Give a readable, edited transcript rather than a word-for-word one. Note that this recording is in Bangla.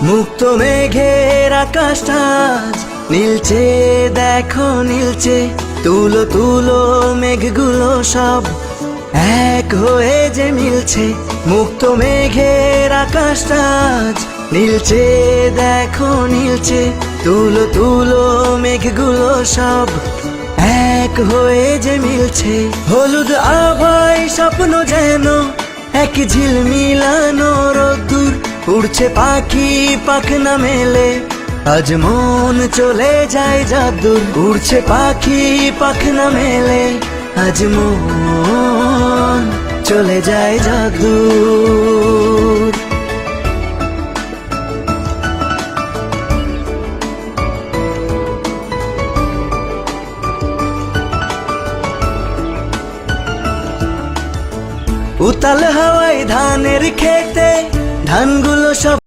মুক্ত মেঘের আকাশটা নীলচে, দেখো নীলচে। তুলো তুলো মেঘগুলো সব এক হয়ে যে মিলছে। মুক্ত মেঘের আকাশটা নীলচে, দেখো নীলচে। তুলো তুলো মেঘগুলো সব এক হয়ে যে মিলছে। হলুদ আভায় স্বপ্ন যেন এক ঝিলমিলানো রোদ্দুর। উড়ছে পাখি পাখনা মেলে, আজ মন চলে যায় যাদুর। উড়ছে পাখি পাখনা মেলে, আজ মন চলে যায় যাদুর। উতাল হাওয়ায় ধানের খেতে ধানগুলো সব